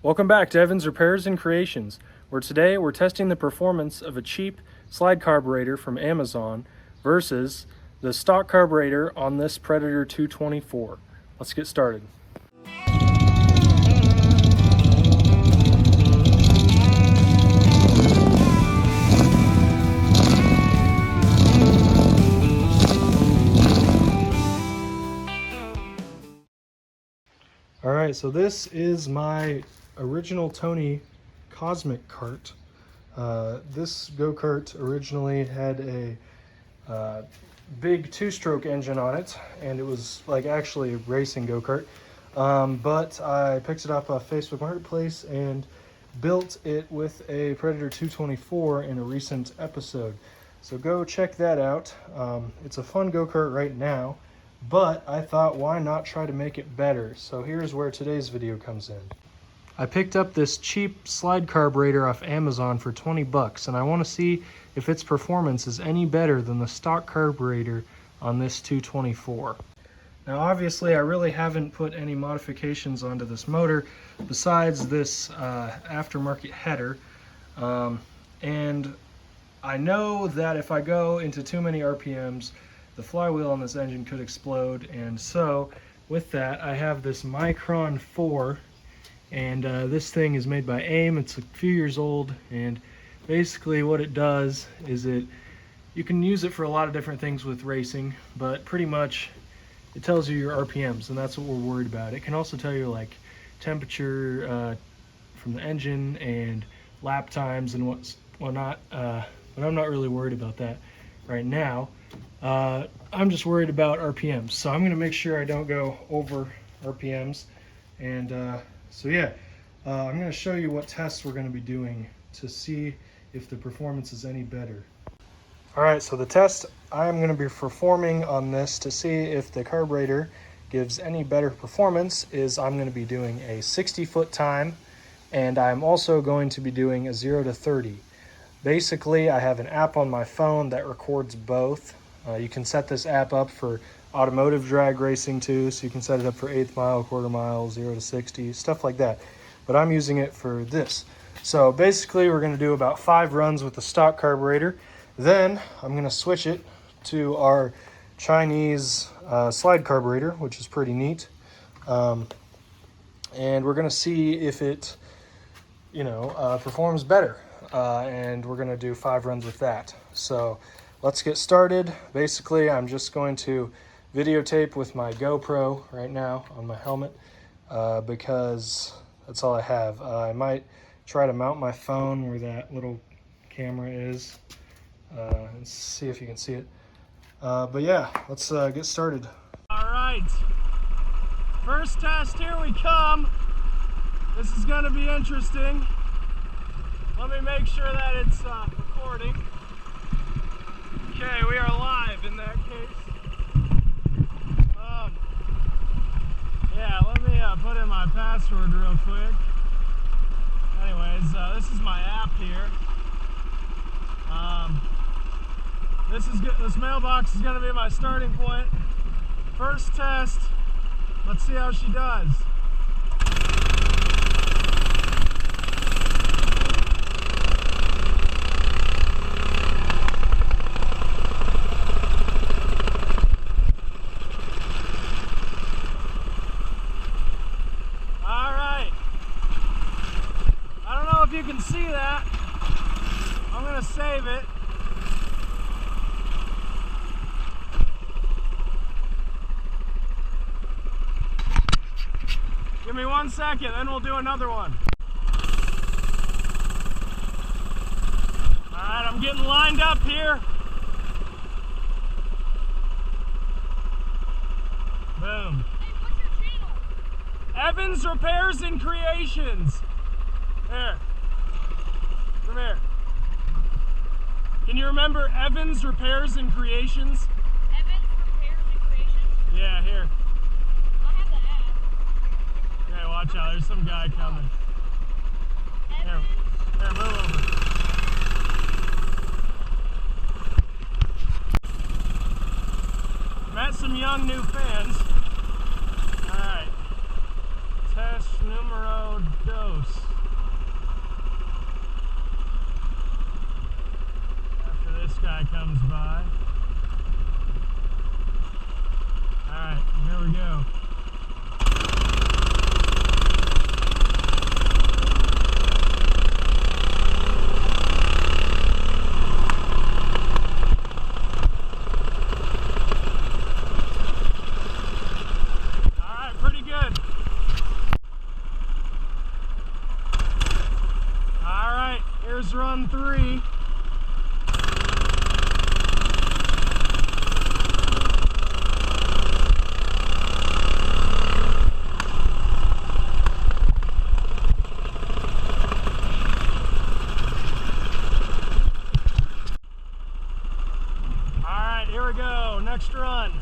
Welcome back to Evans Repairs and Creations, where today we're testing the performance of a cheap slide carburetor from Amazon versus the stock carburetor on this Predator 224. Let's get started. Alright, so this is my original Tony Cosmic cart. This go-kart originally had a big two-stroke engine on it, and it was like actually a racing go-kart. But I picked it up off Facebook Marketplace and built it with a Predator 224 in a recent episode. So go check that out. It's a fun go-kart right now, but I thought, why not try to make it better? So here's where today's video comes in. I picked up this cheap slide carburetor off Amazon for 20 bucks, and I want to see if its performance is any better than the stock carburetor on this 224. Now obviously I really haven't put any modifications onto this motor besides this aftermarket header, and I know that if I go into too many RPMs, the flywheel on this engine could explode, and so with that I have this Micron 4, and this thing is made by AIM. It's a few years old, and basically what it does is you can use it for a lot of different things with racing, but pretty much it tells you your RPMs, and that's what we're worried about. It can also tell you like temperature from the engine and lap times and whatnot, but I'm not really worried about that right now. I'm just worried about RPMs, so I'm going to make sure I don't go over RPMs, and so yeah, I'm going to show you what tests we're going to be doing to see if the performance is any better. Alright, so the test I'm going to be performing on this to see if the carburetor gives any better performance is I'm going to be doing a 60-foot time, and I'm also going to be doing a 0 to 30. Basically, I have an app on my phone that records both. You can set this app up for automotive drag racing too, so you can set it up for 1/8 mile, 1/4 mile, 0 to 60, stuff like that. But I'm using it for this. So basically we're going to do about 5 runs with the stock carburetor. Then I'm going to switch it to our Chinese slide carburetor, which is pretty neat. And we're going to see if it, performs better. And we're going to do 5 runs with that. So let's get started. Basically, I'm just going to videotape with my GoPro right now on my helmet because that's all I have. I might try to mount my phone where that little camera is and see if you can see it. But yeah, let's get started. All right, first test, here we come. This is going to be interesting. Let me make sure that it's recording. Okay, we are live in that case. Yeah, let me put in my password real quick. Anyways, this is my app here. This mailbox is going to be my starting point. First test. Let's see how she does. You can see that. I'm going to save it. Give me 1 second, then we'll do another one. Alright, I'm getting lined up here. Boom. Hey, what's your channel? Evans Repairs and Creations. Here. Come here. Can you remember Evans Repairs and Creations? Evans Repairs and Creations? Yeah, here. I have the app. Okay, watch out. There's some guy coming. Here, move over. Met some young new fans. Alright. Test numero dos. comes by. Alright, here we go. Alright, pretty good. Alright, here's run 3. Alright, here we go, next run.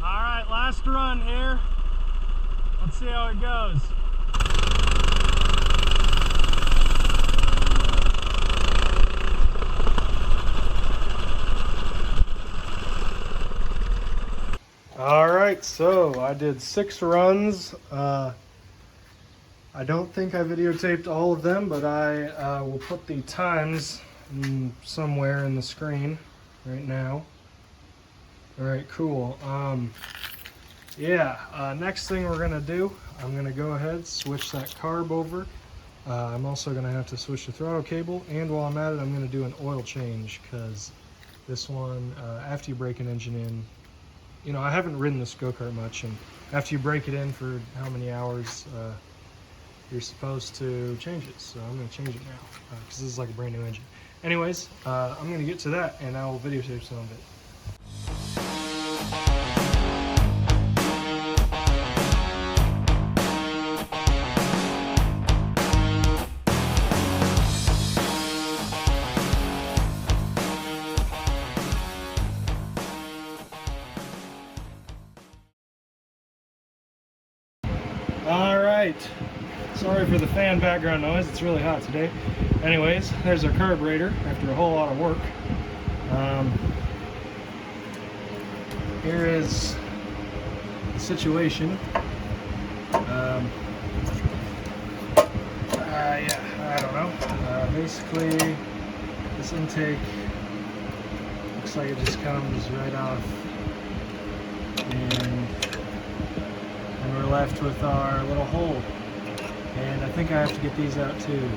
Alright, last run here. Let's see how it goes. Alright, so I did 6 runs. I don't think I videotaped all of them, but I will put the times somewhere in the screen right now. Alright, cool. Next thing we're gonna do, I'm gonna go ahead, switch that carb over. I'm also gonna have to switch the throttle cable, and while I'm at it, I'm gonna do an oil change, because this one, after you break an engine in, you know, I haven't ridden this go-kart much, and after you break it in for how many hours, you're supposed to change it. So I'm gonna change it now, because this is like a brand new engine. Anyways, I'm gonna get to that, and I will videotape some of it. All right, sorry for the fan background noise, it's really hot today. Anyways, there's our carburetor after a whole lot of work. Here is the situation. I don't know. Basically, this intake looks like it just comes right off, and we're left with our little hole. And I think I have to get these out too.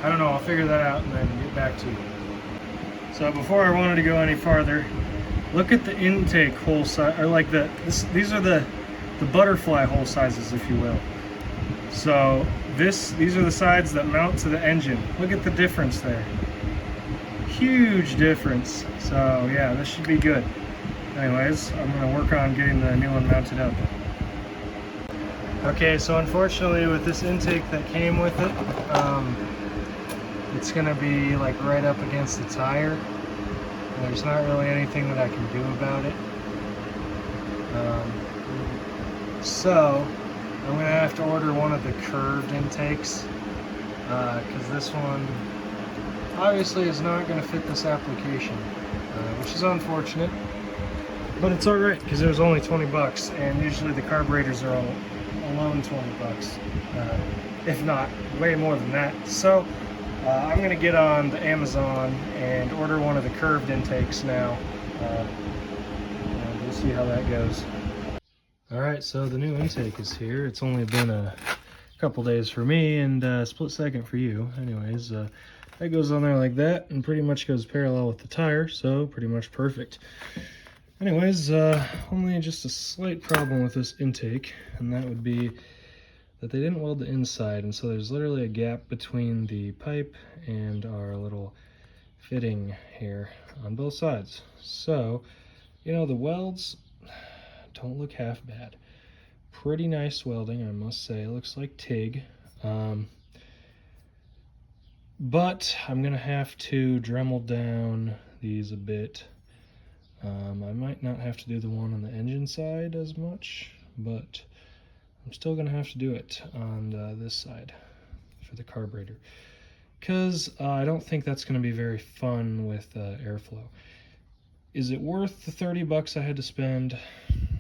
I don't know, I'll figure that out and then get back to you. So before I wanted to go any farther, look at the intake hole size, or like these are the butterfly hole sizes, if you will. So these are the sides that mount to the engine. Look at the difference there. Huge difference. So yeah, this should be good. Anyways, I'm going to work on getting the new one mounted up. Okay, so unfortunately with this intake that came with it, it's going to be like right up against the tire. And there's not really anything that I can do about it. So I'm going to have to order one of the curved intakes, because this one obviously is not going to fit this application, which is unfortunate. But it's alright, because it was only 20 bucks, and usually the carburetors are alone 20 bucks, if not way more than that. So I'm going to get on the Amazon and order one of the curved intakes now, and we'll see how that goes. Alright, so the new intake is here. It's only been a couple days for me and a split second for you. Anyways, that goes on there like that and pretty much goes parallel with the tire, so pretty much perfect. Anyways, only just a slight problem with this intake, and that would be that they didn't weld the inside, and so there's literally a gap between the pipe and our little fitting here on both sides. So, you know, the welds don't look half bad. Pretty nice welding, I must say. It looks like TIG. But I'm gonna have to Dremel down these a bit. I might not have to do the one on the engine side as much, but I'm still gonna have to do it on this side for the carburetor, because I don't think that's gonna be very fun with airflow. Is it worth the 30 bucks I had to spend?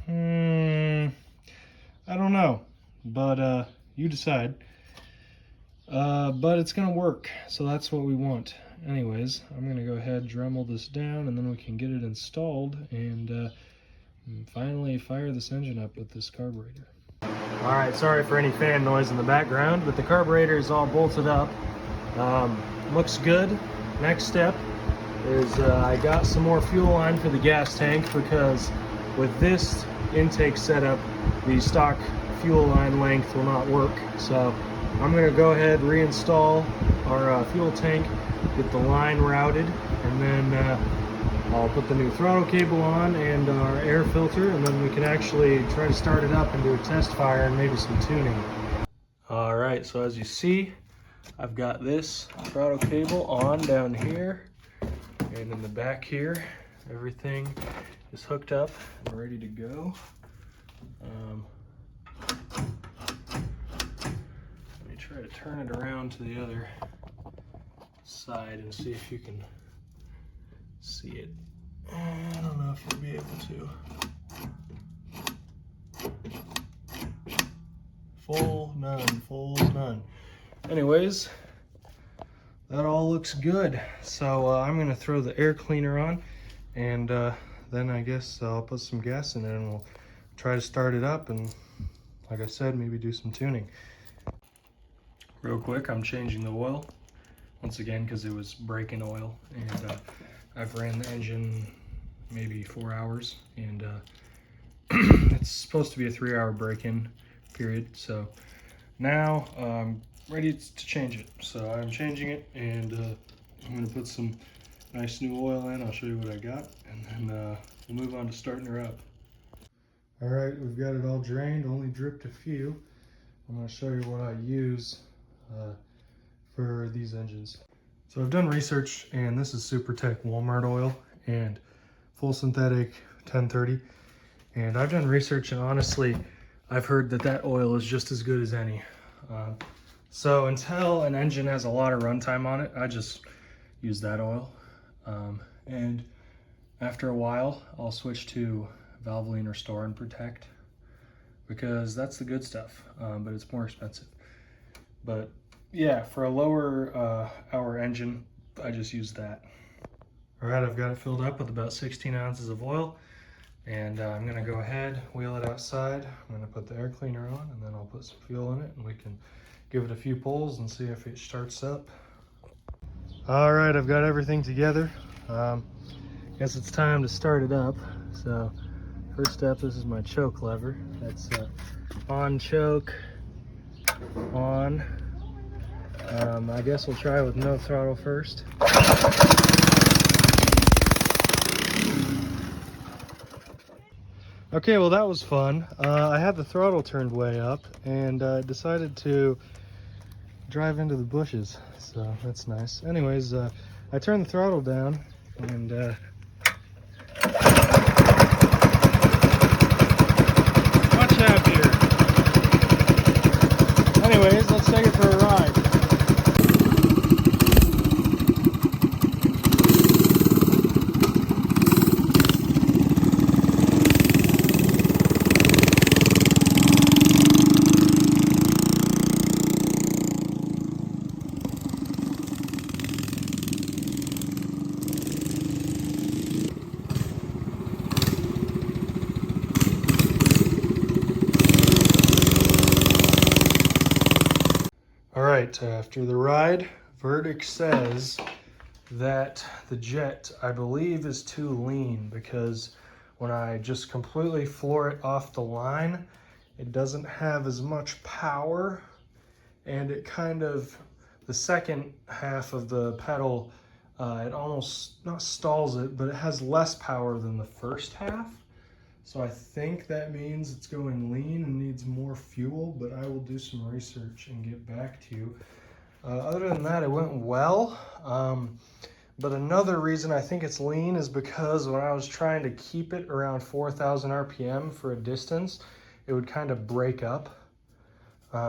I don't know, but you decide. But it's gonna work, so that's what we want. Anyways, I'm gonna go ahead, Dremel this down, and then we can get it installed and finally fire this engine up with this carburetor. All right, sorry for any fan noise in the background, but the carburetor is all bolted up. Looks good. Next step is I got some more fuel line for the gas tank, because with this intake setup, the stock fuel line length will not work. So I'm going to go ahead, reinstall our fuel tank, get the line routed, and then I'll put the new throttle cable on and our air filter, and then we can actually try to start it up and do a test fire and maybe some tuning. All right, so as you see, I've got this throttle cable on down here, and in the back here, everything is hooked up and ready to go. Let me try to turn it around to the other side and see if you can see it. I don't know if you'll be able to. Full none. Anyways, that all looks good. So I'm gonna throw the air cleaner on, and then I guess I'll put some gas in it and we'll try to start it up, and like I said, maybe do some tuning. Real quick, I'm changing the oil once again because it was breaking oil, and I've ran the engine maybe 4 hours, and it's supposed to be a 3-hour break-in period. So now I'm ready to change it. So I'm changing it, and I'm going to put some nice new oil in. I'll show you what I got, and then we'll move on to starting her up. All right, we've got it all drained, only dripped a few. I'm going to show you what I use for these engines. So I've done research, and this is SuperTech Walmart oil and full synthetic 1030. And I've done research, and honestly, I've heard that that oil is just as good as any. So until an engine has a lot of runtime on it, I just use that oil. And after a while, I'll switch to Valvoline Restore and Protect, because that's the good stuff, but it's more expensive. But yeah, for a lower hour engine, I just use that. All right, I've got it filled up with about 16 ounces of oil, and I'm gonna go ahead, wheel it outside. I'm gonna put the air cleaner on, and then I'll put some fuel in it, and we can give it a few pulls and see if it starts up. All right, I've got everything together. Guess it's time to start it up. So first step, this is my choke lever. That's on choke, on. I guess we'll try with no throttle first. Okay, well that was fun. I had the throttle turned way up, and decided to drive into the bushes, so that's nice. Anyways, I turned the throttle down, and watch out here. Anyways, let's take it for a ride. All right, after the ride, verdict says that the jet, I believe, is too lean, because when I just completely floor it off the line, it doesn't have as much power, and it kind of, the second half of the pedal, it almost, not stalls it, but it has less power than the first half. So I think that means it's going lean and needs more fuel, but I will do some research and get back to you. Other than that, it went well. But another reason I think it's lean is because when I was trying to keep it around 4,000 RPM for a distance, it would kind of break up.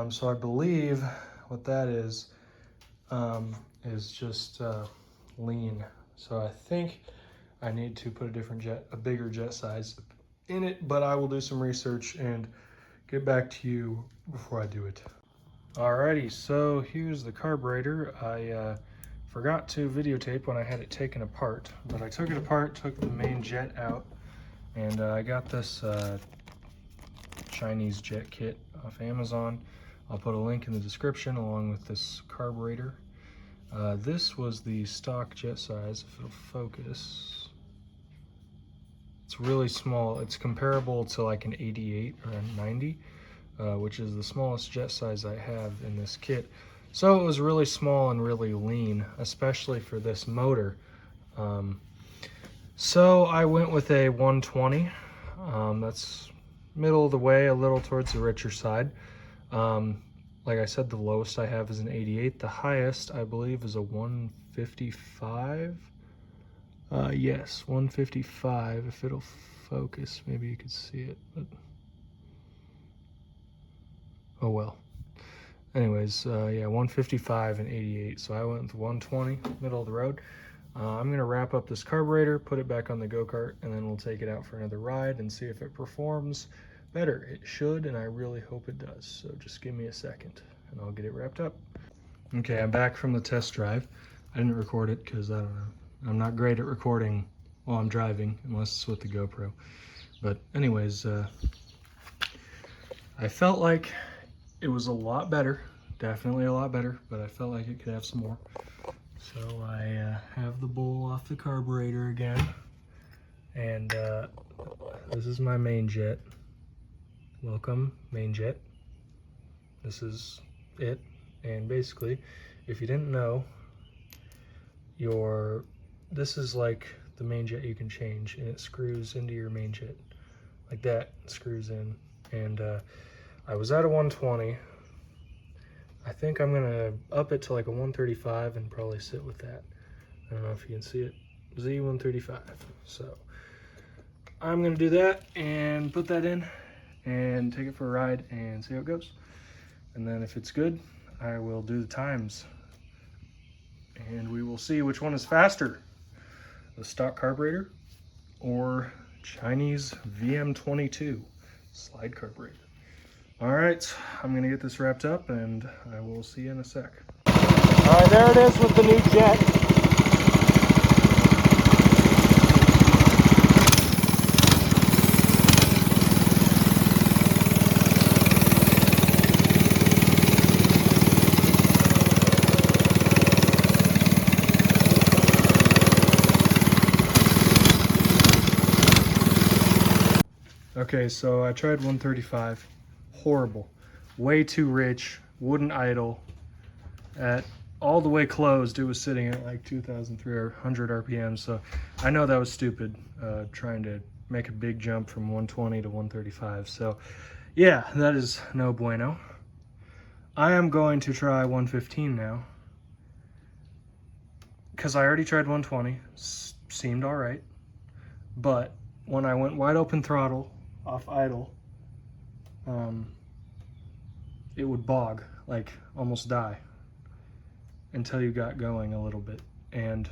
So I believe what that is just lean. So I think I need to put a bigger jet size in it, but I will do some research and get back to you before I do it. Alrighty, so here's the carburetor. I forgot to videotape when I had it taken apart, but I took it apart, took the main jet out, and I got this Chinese jet kit off Amazon. I'll put a link in the description along with this carburetor. This was the stock jet size, if it'll focus. It's really small. It's comparable to like an 88 or a 90, which is the smallest jet size I have in this kit. So it was really small and really lean, especially for this motor. So I went with a 120. That's middle of the way, a little towards the richer side. Like I said, the lowest I have is an 88. The highest, I believe, is a 155. Yes, 155. If it'll focus, maybe you could see it. But oh well. Anyways, yeah, 155 and 88. So I went with 120, middle of the road. I'm going to wrap up this carburetor, put it back on the go-kart, and then we'll take it out for another ride and see if it performs better. It should, and I really hope it does. So just give me a second, and I'll get it wrapped up. Okay, I'm back from the test drive. I didn't record it because I don't know. I'm not great at recording while I'm driving, unless it's with the GoPro. But anyways, I felt like it was a lot better, definitely a lot better, but I felt like it could have some more. So I have the bowl off the carburetor again, and this is my main jet. Welcome, main jet. This is it, and basically, if you didn't know, this is like the main jet you can change, and it screws into your main jet like that. It screws in, and I was at a 120. I think I'm gonna up it to like a 135 and probably sit with that. I don't know if you can see it, Z135. So I'm gonna do that and put that in and take it for a ride and see how it goes. And then if it's good, I will do the times and we will see which one is faster, the stock carburetor or Chinese VM22 slide carburetor. All right, I'm gonna get this wrapped up and I will see you in a sec. All right, there it is with the new jet. Okay, so I tried 135. Horrible, way too rich, wouldn't idle. At all the way closed, it was sitting at like 2,300 RPM. So I know that was stupid, trying to make a big jump from 120 to 135. So yeah, that is no bueno. I am going to try 115 now, because I already tried 120, seemed all right. But when I went wide open throttle off idle, it would bog, like almost die, until you got going a little bit. And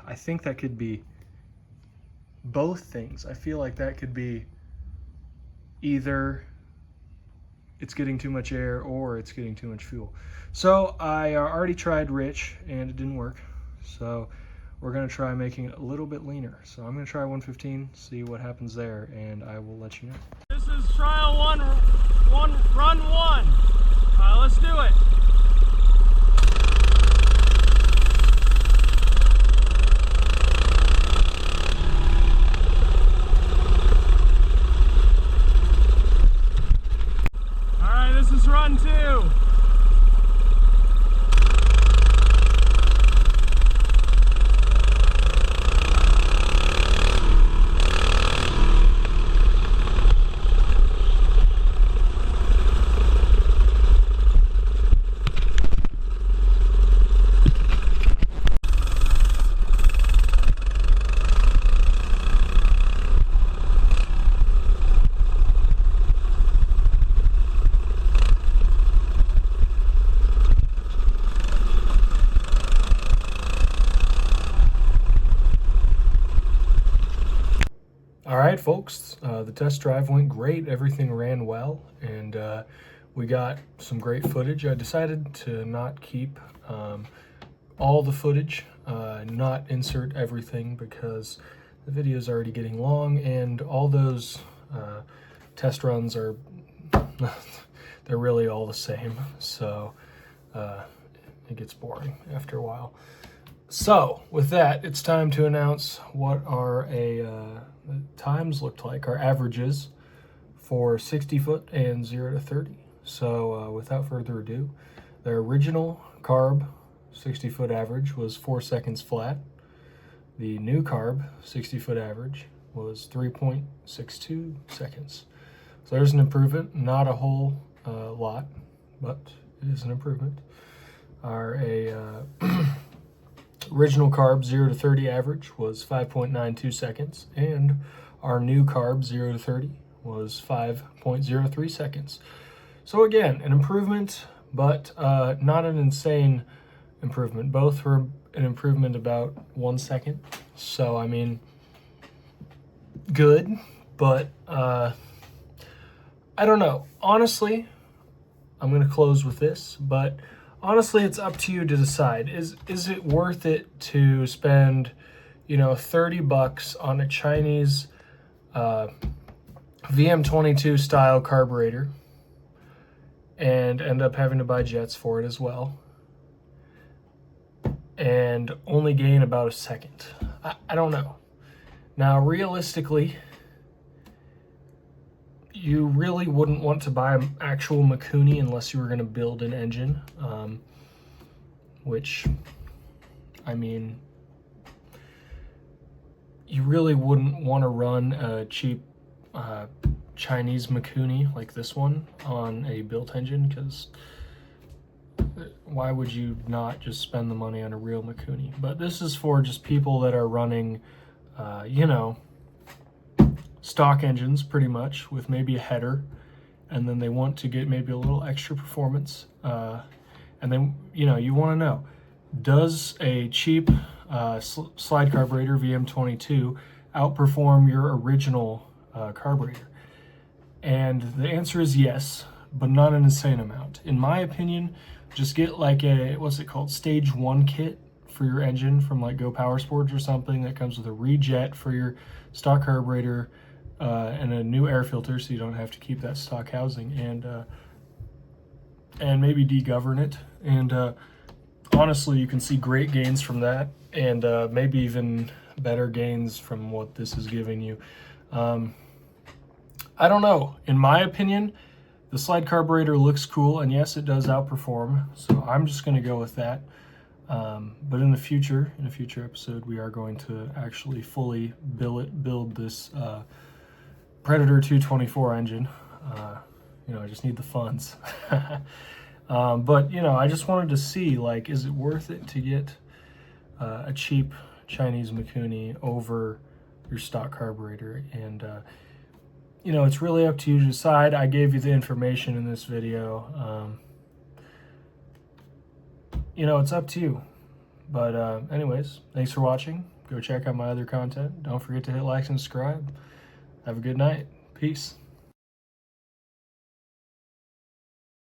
I think that could be both things. I feel like that could be either it's getting too much air or it's getting too much fuel. So I already tried rich and it didn't work. So we're gonna try making it a little bit leaner. So I'm gonna try 115, see what happens there, and I will let you know. This is trial run one. Let's do it. All right, this is run two. right, folks, the test drive went great. Everything ran well, and we got some great footage. I decided to not keep all the footage, not insert everything, because the video is already getting long, and all those test runs are they're really all the same, so it gets boring after a while. So with that, it's time to announce what our times looked like, our averages for 60 foot and 0 to 30. So without further ado, the original carb 60 foot average was 4 seconds flat. The new carb 60 foot average was 3.62 seconds. So there's an improvement, not a whole lot, but it is an improvement. Our original carb 0 to 30 average was 5.92 seconds, and our new carb 0 to 30 was 5.03 seconds. So again, an improvement, but not an insane improvement. Both were an improvement about 1 second. So I mean, good, but I don't know. Honestly, I'm gonna close with this, but honestly, it's up to you to decide. Is it worth it to spend, you know, $30 on a Chinese VM22 style carburetor and end up having to buy jets for it as well, and only gain about a second? I don't know. Now, realistically, you really wouldn't want to buy an actual Mikuni unless you were going to build an engine, which, I mean, you really wouldn't want to run a cheap Chinese Mikuni like this one on a built engine, because why would you not just spend the money on a real Mikuni? But this is for just people that are running, you know, stock engines pretty much, with maybe a header, and then they want to get maybe a little extra performance, and then, you know, you want to know, does a cheap slide carburetor VM22 outperform your original carburetor? And the answer is yes, but not an insane amount. In my opinion, just get like a, what's it called, stage 1 kit for your engine from like Go Power Sports or something, that comes with a rejet for your stock carburetor, and a new air filter, so you don't have to keep that stock housing, and maybe degovern it. And honestly, you can see great gains from that, and maybe even better gains from what this is giving you. I don't know. In my opinion, the slide carburetor looks cool, and yes, it does outperform, so I'm just going to go with that. But in a future episode, we are going to actually fully build this Predator 224 engine. You know, I just need the funds. But, you know, I just wanted to see, like, is it worth it to get a cheap Chinese Mikuni over your stock carburetor? And, you know, it's really up to you to decide. I gave you the information in this video. You know, it's up to you. But anyways, thanks for watching. Go check out my other content. Don't forget to hit like and subscribe. Have a good night. Peace.